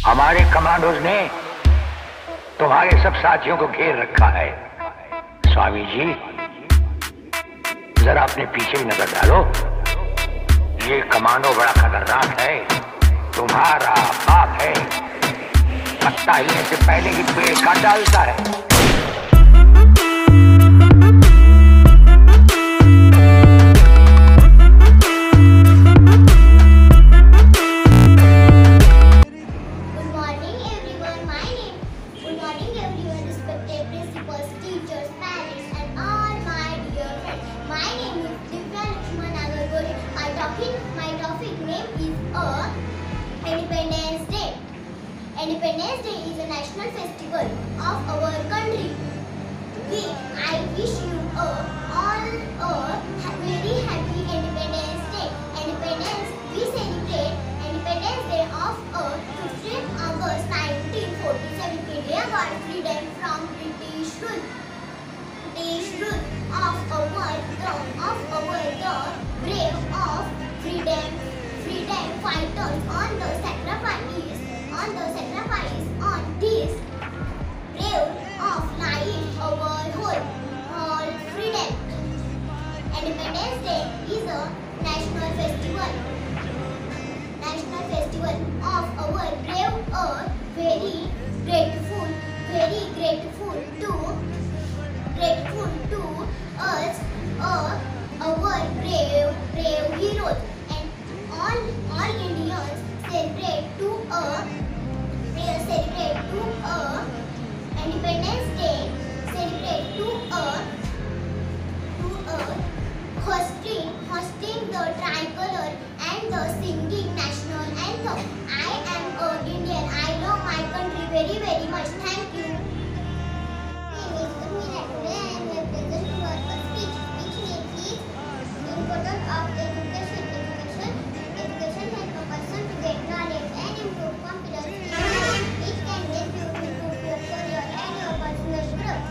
हमारे कमांडोज ने तुम्हारे सब साथियों को घेर रखा है। स्वामी जी, जरा अपने पीछे भी नजर डालो। ये कमांडो बड़ा खतरनाक है, तुम्हारा बाप है। पत्ता हिलने से पहले ही पेड़ काट डालता है। Independence Day is a national festival of our country. I wish you all a very happy Independence Day. We celebrate Independence Day of 15th August 1947. India got freedom from British rule. Of our brave of freedom fighters on the sacrifice on this brave of lying our whole freedom. Independence Day is a national festival of our brave earth. Very grateful to us, our brave heroes, and all Indians celebrate to Independence Day, hosting the tricolor and the singing national anthem. I am an Indian. I love my country very, very much. Thank you. My name is Urmila. Today I am here present to our speech. Speech name is Importance of Education. Education helps a person to get knowledge and improve confidence in life. It can help you improve your career and your personal growth.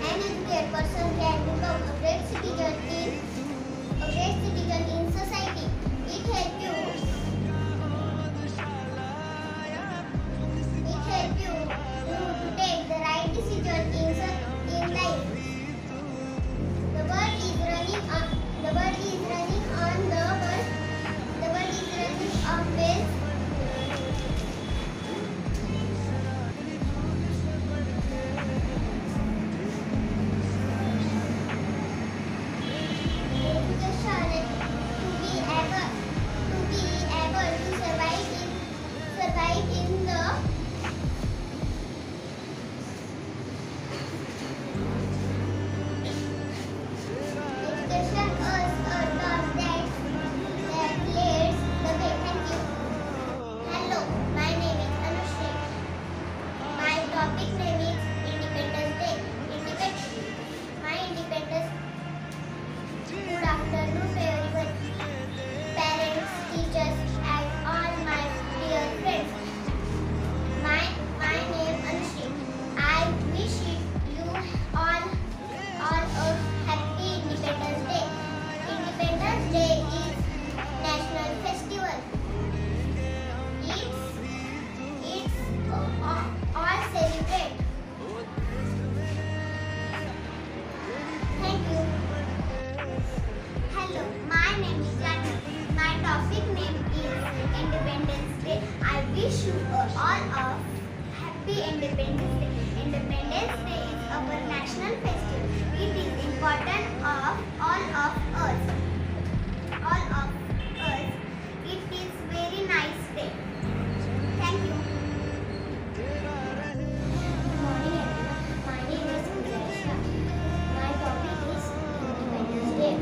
An educated person can become a great citizen in society. It helps you to take the right decision in life. The world is running on the bus. The world is running on wheels. Wish you all a happy Independence Day. Independence Day is our national festival. It is important of all of us. It is very nice day. Thank you. Good morning everyone. My name is Udaisha. My topic is Independence Day.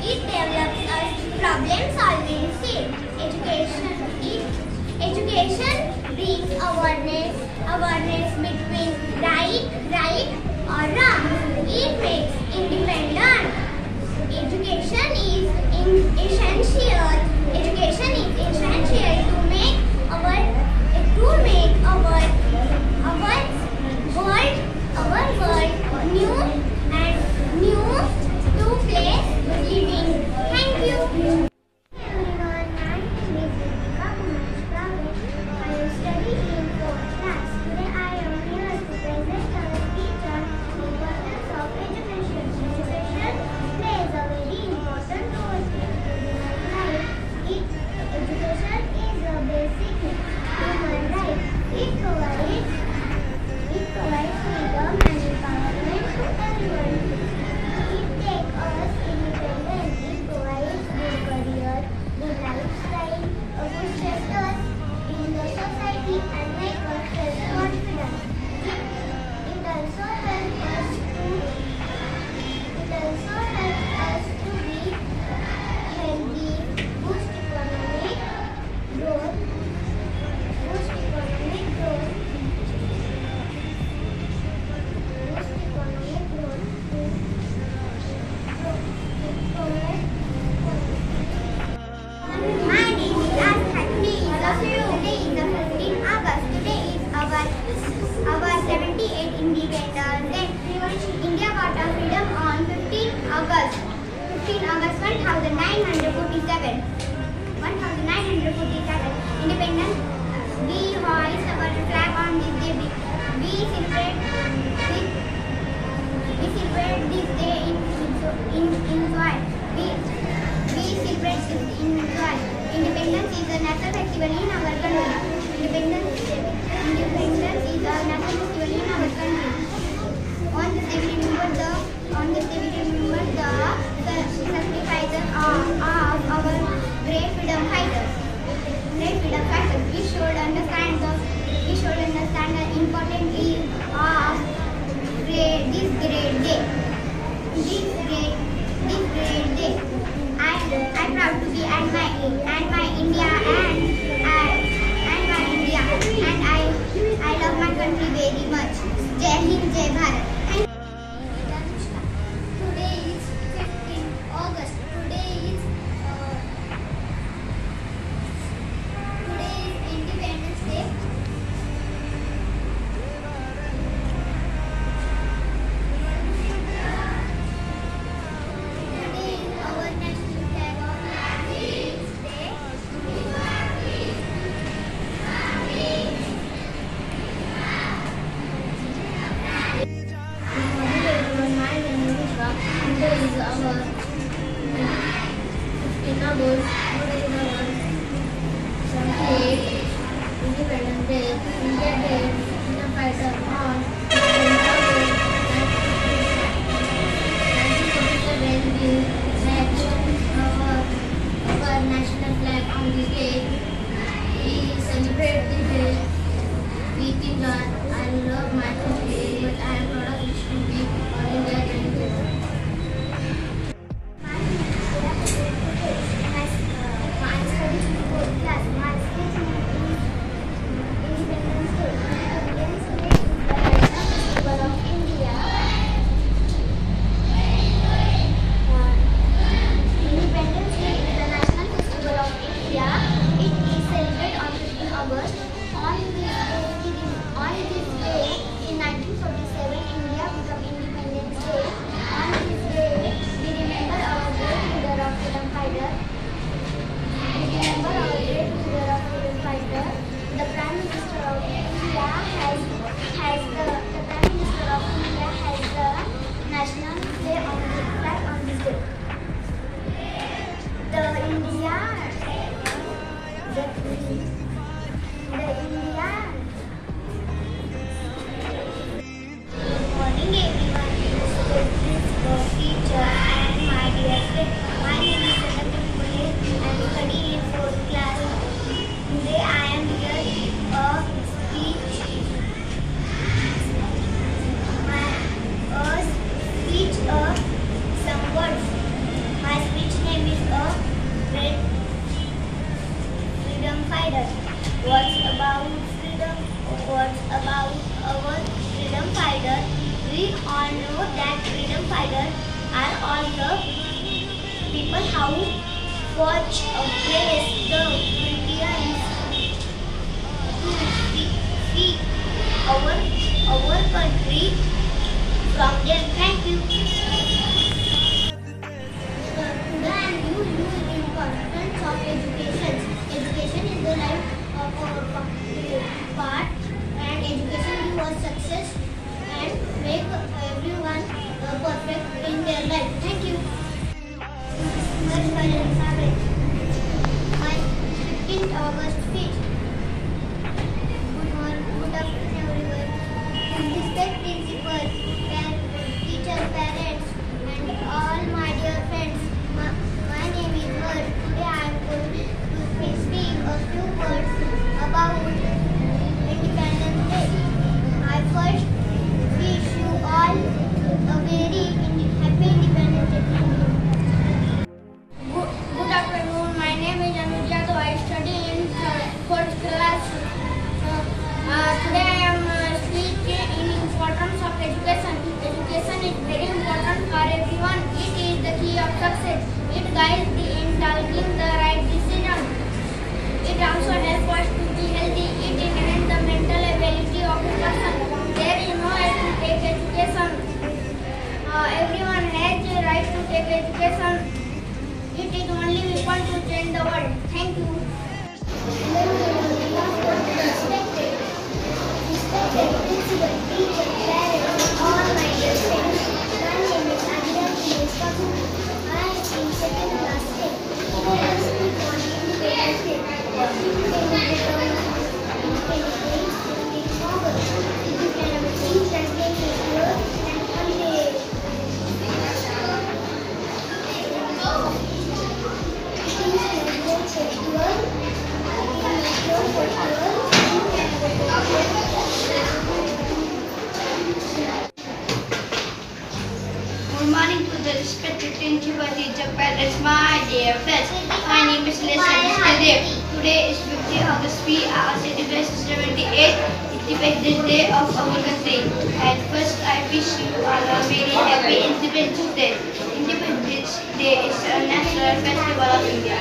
It develops a problem-solving skill. Education brings awareness between right or wrong. It makes independent. Education is essential. Education is essential to make our world new and new to place living. Thank you. Everyone, my name is Ritika Kumar Prave. I am studying in 4th class. Today I am here to present our speech on the importance of education. Education plays a very important role in human life. Education is a basic human right. It provides freedom and empowerment to everyone. It takes us independent. It provides good career, good lifestyle, a good status in the society, and make us self-confident. It also helps us to be healthy, boost economic growth, My name is Astha. Today is the 15th August. Today is our 78th Independence Day. India got a freedom on 15 August 1947. Independence. We hoist our flag on this day. We celebrate this day in joy. We celebrate this in joy. Independence is a national festival in our country. Independence is a national festival in our country. On this day we remember the sacrifices of our brave freedom fighters. We should understand the importance of this great day. I'm proud to be and my India and I love my country very much. Jai Hind, Jai Bharat. Today is 15th August. Today is Independence Day. Today is our national flag of Independence Day. My name is Vishwa. Today is our 15th August. Today is our 78th Independence Day. India Day. Freedom fighter on 15th August 1947. We our national flag on this day. We celebrate this day with joy. I love my country very much. I am proud of it to be all India candidate. My name is Shreya Patel. I study in 4th class. My speech is Independence Day. Independence Day is the all the people how watch a place the Indians see our country from them. Thank you. Today I am new importance of education. Education is the life of our part, and education gives us success and make everyone perfect in their life. Thank you. My 15th August speech. Good morning, good afternoon everyone. Respect principal, teacher, parents and all my dear friends. My name is Har. Today I am going to speak a few words about Independence Day. I first wish you all a very happy Independence Day. Good afternoon. My name is Anuj Yadav. I study in 4th class. Today I am speaking in importance of education. Education is very important for everyone. It is the key of success. It guides in taking the right decision. It also helps us to be healthy. It enhances the mental ability of a person. There is no right to take education. Everyone has the right to take education. It is only weapon to change the world. Thank you. Respected principal, teacher, parents, all my dear friends. My name is Aditya Dinesh Kapoor. I am in 2nd class A. I am speaking on Independence Day. Independence Day is 15th August. It is an amazing celebration here and holiday. Good morning to the respected principal, teacher, parents, my dear friends. My name is Leslie Dev. Today is 50th August. We are celebrating 78th Independence Day of our country. And first, I wish you all a very happy Independence Day. Independence Day is a national festival of India.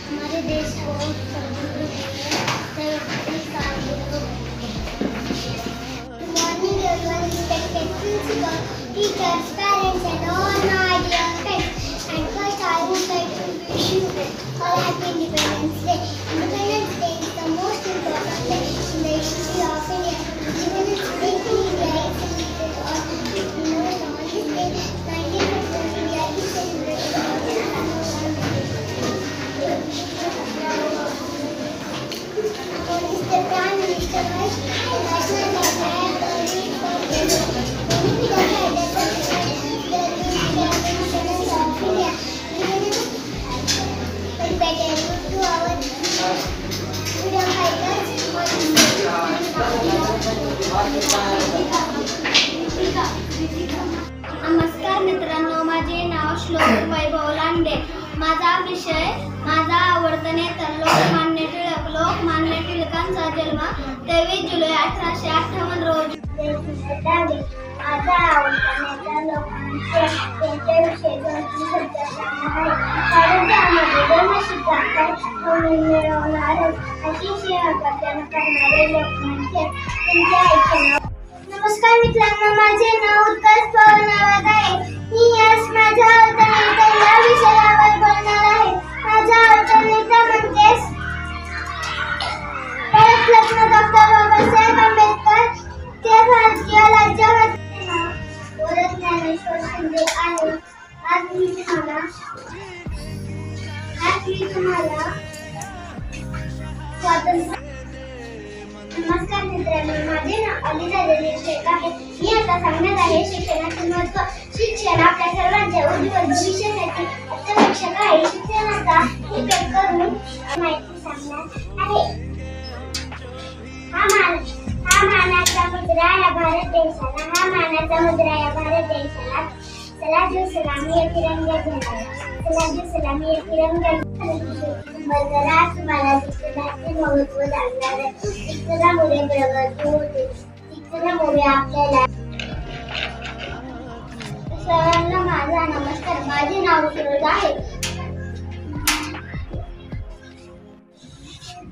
हमारे देश को Morning everyone, respected principal, teachers, parents and all my dear friends. And first I would like to wish you all happy Independence Day. Independence Day is the most important day in the history of India. Independence Day in India is celebrated on this day. 1954 India is celebrated on the Prime Minister Vice National नमस्कार मित्रांनो, माझे नाव श्लोक वैभव लांडे. माझा विषय, माझा आवडता नेता लोकमान्य टिळक. लोकमान्य टिळकांचा जन्म 23 जुलै 1858 रोजी. माझा आवडता नेता लोकमान्य त्यांच्याविषयी 2-3 शब्द सांगणार आहे. भारतामध्ये धर्मसिद्धांत मिळवणार अशी सेवा करणारे लोकमान्य त्यांच्या ऐकणार. नमस्कार मित्रांनो, माझे नाव उत्कर्ष पवनावत आहे. मी आज माझ्या आवडता नेता या विषयावर बोलणार आहे. माझा आवडता नेता म्हणजेच भारतरत्न डॉक्टर बाबासाहेब आंबेडकर. ते भारतीय राज्यघटनेचे नाव ज्ञानेश्वर शिंदे आहे. आज मी तुम्हाला स्वातंत्र्य. नमस्कार मित्रांनो, माझे नाव अलिजा शेख आहे. मी आता सांगणार आहे शिक्षणाचे महत्त्व. शिक्षण आपल्या सर्वांच्या उज्ज्वल भविष्यासाठी अत्यावश्यक आहे. शिक्षणाचा उपयोग करून माहिती सांगणार आहे. हा मानाचा मुद्रा या भारत देशाला. चला जो सलामी या तिरंगा घेणार. तुम्हाला शिक्षणाचे महत्त्व सांगणार आहे. शिक्षणामुळे प्रगती होते. शिक्षणामुळे आपल्याला. सर्वांना माझा नमस्कार. माझे नाव सुरज आहे.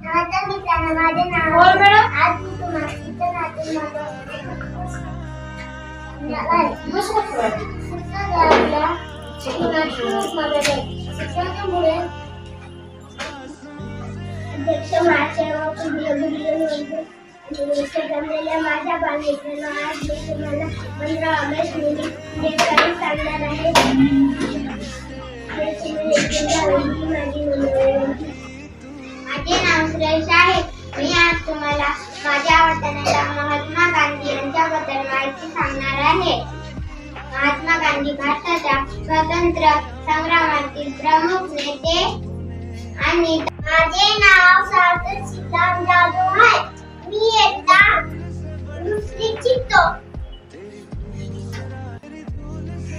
नमस्कार मित्रांनो, माझे नाव. आज मी तुम्हाला शिक्षणाचे शिक्षणामुळे अध्यक्ष जमलेल्या माझ्या बालमित्रांनो, आज मी तुम्हाला 15 ऑगस्ट देशभरात सांगणार आहे. माझे नाव सुरेश आहे. मी आज तुम्हाला माझ्या आवडत्या नेता महात्मा गांधी यांच्याबद्दल माहिती सांगणार आहे. महात्मा गांधी भारताच्या स्वातंत्र्य संग्रामातील प्रमुख नेते आणि. माझे नाव सार्थक सीताराम जाधव आहे. मी इयत्ता 2री शिकतो.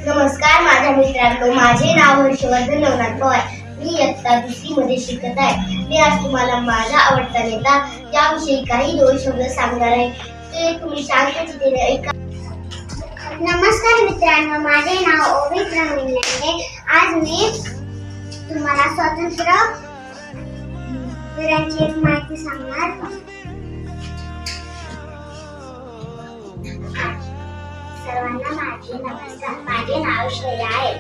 नमस्कार माझ्या मित्रांनो, माझे नाव हर्षवर्धन नवनाथ पवार. मी इयत्ता 2री मध्ये शिकत आहे. मी आज तुम्हाला माझा आवडता नेता याविषयी काही 2 शब्द सांगणार आहे. ते तुम्ही शांततेने ऐका. नमस्कार मित्रांनो, माझे नाव ओवी प्रवीण लांडे. आज मी तुम्हाला स्वातंत्र्य वीरांची एक माहिती सांगणार. सर्वांना माझे नमस्कार. माझे नाव श्रेया आहे.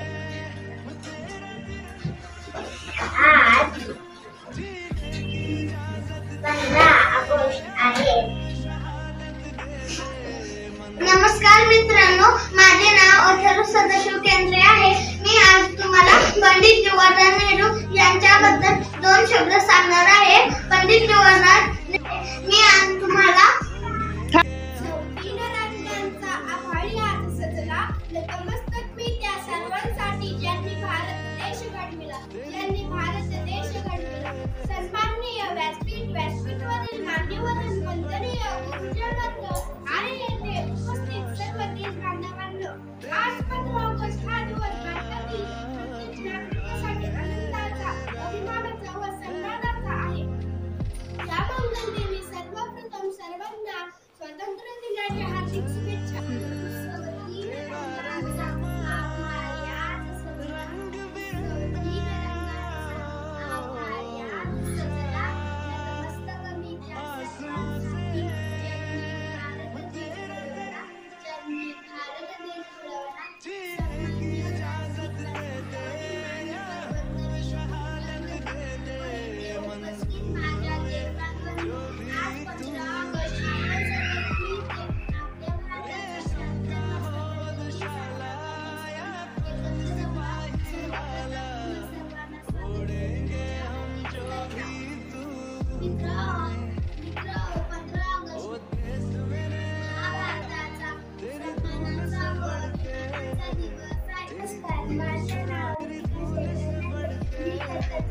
आज 15 ऑगस्ट आहे. नमस्कार मित्रांनो, माझे नाव अथर्व सदाशिव केंद्रे आहे. मी आज तुम्हाला पंडित जवाहरलाल नेहरू यांच्याबद्दल 2 शब्द सांगणार आहे. पंडित जवाहरलाल. मी आज तुम्हाला 3 राज्यांचा आभाळी आज सजला. नतमस्तक मी त्या सर्वांसाठी ज्यांनी भारत देश घडविला. सन्माननीय व्यासपीठावरील मान्यवरांना वंदनीय गुरुजनवर्ग आणि येथे उपस्थित सर्व देश बांधवांनो, आज 15 ऑगस्ट हा दिवस भारतातील प्रत्येक नागरिकासाठी आनंदाचा, अभिमानाचा व सन्मानाचा आहे. या मंगलदेवी सर्वप्रथम सर्वांना स्वातंत्र्य दिनाच्या हार्दिक शुभेच्छा.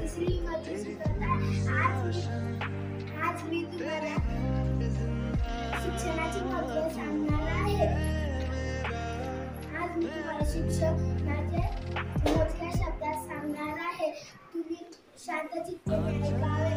तिसरीमध्ये शिकत आहे. आज मी तुम्हाला शिक्षणाचे महत्त्व सांगणार आहे. आज मी तुम्हाला शिक्षणाचे मोजक्या शब्दात सांगणार आहे. तुम्ही शांत चित्ताने ऐकावे.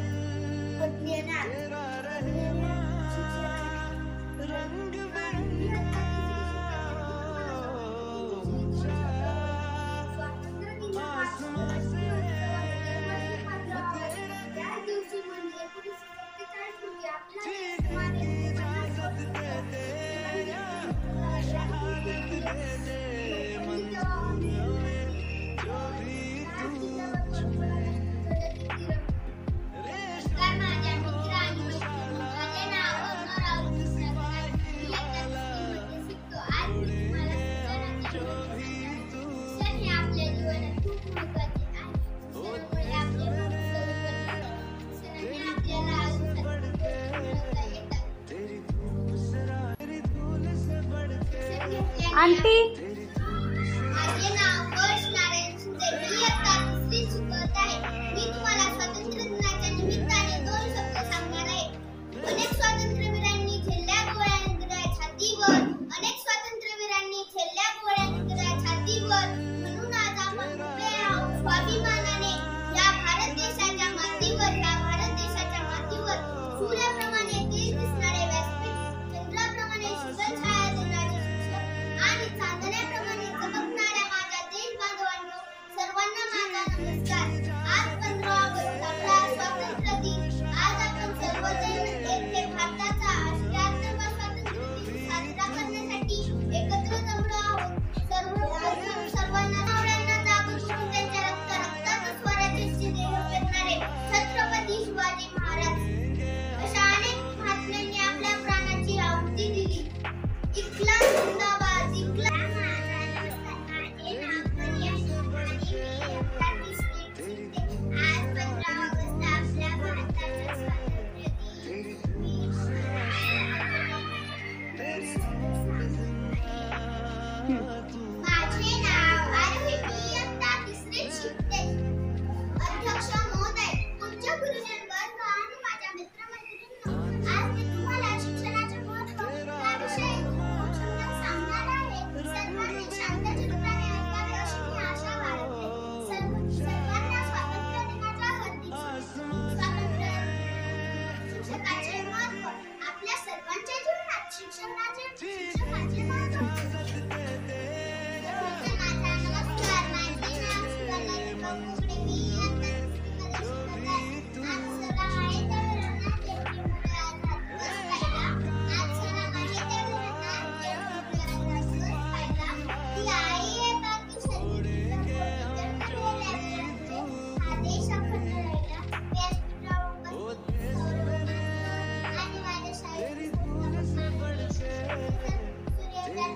आंटी माझे नाव हर्ष नारायण सुंदर. मी इयत्ता 3री शिकत आहे. मी तुम्हाला स्वातंत्र्य दिनाच्या निमित्ताने 2 शब्द सांगणार आहे. अनेक स्वातंत्र्यवीरांनी झेलल्या गोळ्या इंग्रजांच्या छातीवर. अनेक स्वातंत्र्यवीरांनी झेलल्या गोळ्या इंग्रजांच्या छातीवर. म्हणून आज आपण उभे आहोत स्वाभिमानाने या भारत देशाच्या मातीवर. या भारत देशाच्या मातीवर सूर्याप्रमाणे तेज दिसणारे व्यासपीठ, चंद्राप्रमाणे शीतल छाया देणारे शिक्षक आणि चांदण्याप्रमाणे चमकणाऱ्या माझ्या देश बांधवांनो, सर्वांना माझा नमस्कार. आज 15 ऑगस्ट आपला स्वातंत्र्य दिन. आज आपण सर्वजण एक भारताचा 78वा स्वातंत्र्य दिन साजरा करण्यासाठी एकत्र जमलो आहोत. सर्वप्रथम सर्वांना नवऱ्यांना जागृत करून त्यांच्या रक्ताचं स्वराज्याचे ध्येय पेरणारे छत्रपती शिवाजी महाराज अशा अनेक महात्म्यांनी आपल्या प्राणाची आहुती दिली. इस्लाम जिंदाबाद. इस्लाम. माझे नाव मरिया आणि मी इयत्ता 3री शिकते. आज 15 ऑगस्ट आपल्या भारताचा स्वातंत्र्य दिन. माझे नाव आरोही. मी इयत्ता 3रीत शिकते. अध्यक्ष महोदय, तुमच्या गुरुजन वर्ग आणि माझ्या मित्रमैत्रिणींनो, आज मी तुम्हाला शिक्षणाचे महत्त्व याविषयी 2 शब्दात सांगणार आहे. सर्वांनी शांत चित्ताने ऐकावे अशी मी आशा बाळगते. सर्वांना स्वातंत्र्य दिनाच्या हार्दिक शुभेच्छा. शिक्षकाचे महत्त्व आपल्या सर्वांच्या जीवनात शिक्षकाचे महत्त्व. माझा नमस्कार. माझे नाव सुवर्णा कुकडे. मी इयत्ता 3रीमध्ये शिकत आहे. आज सण आहे त्या वीरांना जयंती दिवस पाहिला. आज सण आहे त्या वीरांना जयंती दिवस पाहिला. ती आई आहे बाकी शरीर हा देश अखंड राहिला. व्यासपीठावर आणि माझ्या शाळेत सूर्याच्या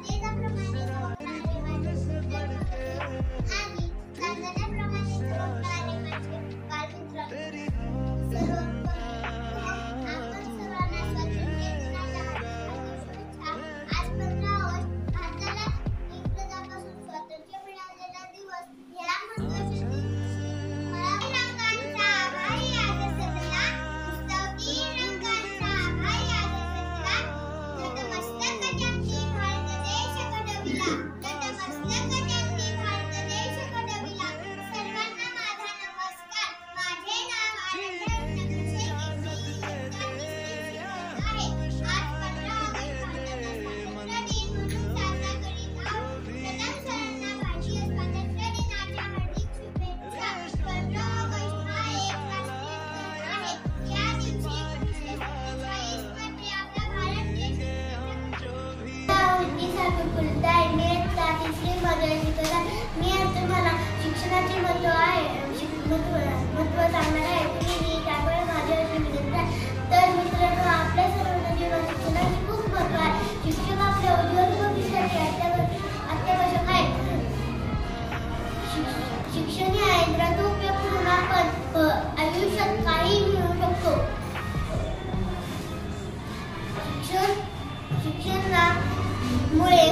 तेजाप्रमाणे चमकणारे माझे सुंदर आणि चांदण्याप्रमाणे चमकणारे माझे बालमित्र. आपण सर्वांना स्वातंत्र्य दिनाच्या हार्दिक शुभेच्छा. आज 15 ऑगस्ट भारताला इंग्रजांपासून स्वातंत्र्य मिळालेला दिवस. याला महत्त्वाचे रंगांचा आभारी आज सजला. उत्सवती रंगांचा आभारी आज सजला. नतमस्तक ज्यांनी भारत देश घडविला. नतमस्तक ज्यांनी भारत देश घडविला. सर्वांना माझा नमस्कार. माझे नाव आराध्या नगरशेख. मी इयत्ता 3रीत शिकत आहे. आज 15 ऑगस्ट भारताचा स्वातंत्र्य दिन म्हणून साजरा करीत आहोत. प्रथम सर्वांना भारतीय स्वातंत्र्य दिनाच्या हार्दिक शुभेच्छा. 15 ऑगस्ट हा एक राष्ट्रीय सण आहे. या दिवशी 1947 मध्ये आपला भारत देश मी इयत्ता 3रीमध्ये शिकत आहे. मी आज तुम्हाला शिक्षणाचे महत्त्व सांगणार आहे. तुम्ही त्यामुळे माझे असे मित्र आहे. तर मित्रांनो, आपल्या सर्वांना जीवनात शिक्षणाचे खूप महत्त्व आहे. शिक्षक आपल्या उज्ज्वल भविष्यासाठी अत्यावश्यक आहे. शिक्षण या यंत्राचा उपयोग करून आपण आयुष्यात काही मिळवू शकतो. शिक्षणामुळे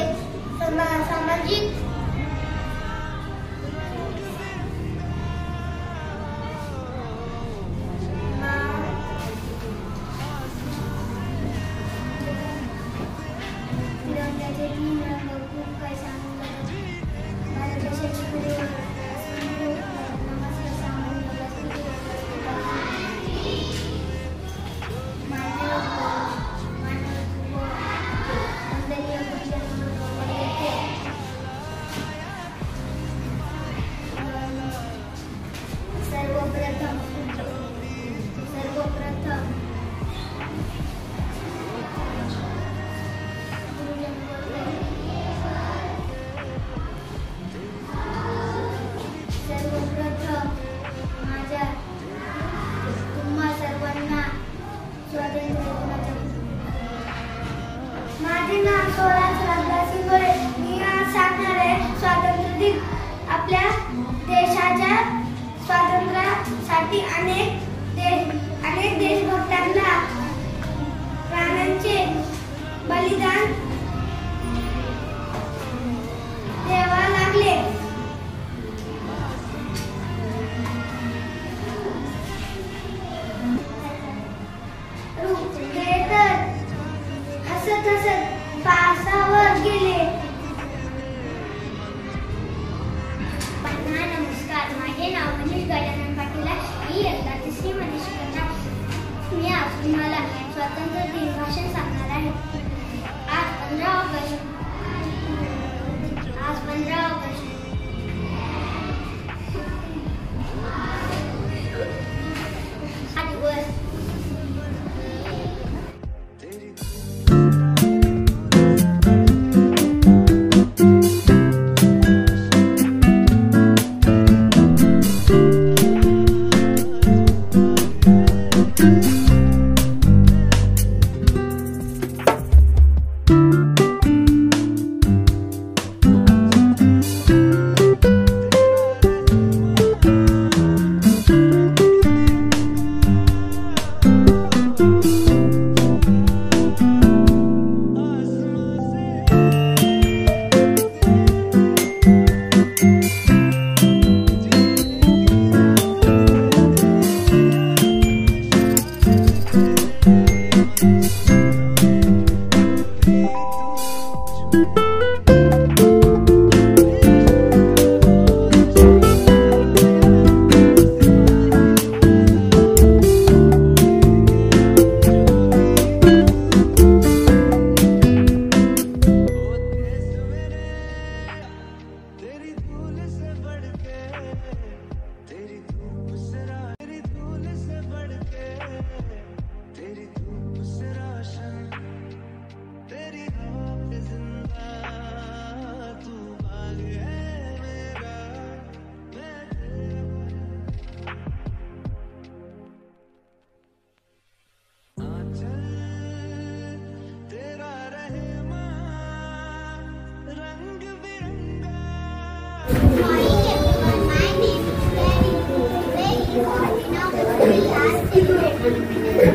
त्याचे तीन रंग खूप काही सांगून जातात. भारत देशाची खरी नमस्कार सामान्य सर्वप्रथम माझ्या तुम्हा सर्वांना स्वातंत्र्य दिनाच्या माझे नाव स्वराज रामदास इंगोले. मी आज सांगणार आहे स्वातंत्र्य दिन. आपल्या देशाच्या स्वातंत्र्यासाठी अनेक देशभक्तांना प्राणांचे बलिदान द्यावे लागले. ते तर हसत पासावर गेले. नमस्कार, माझे नाव मनीष गजानन पाटील आहे. मी इयत्ता तिसरीमध्ये शिकत आहे. मी आज तुम्हाला स्वातंत्र्य दिन भाषण सांगणार आहे. आज 15 ऑगस्ट हा दिवस Very hot. Now we are celebrating.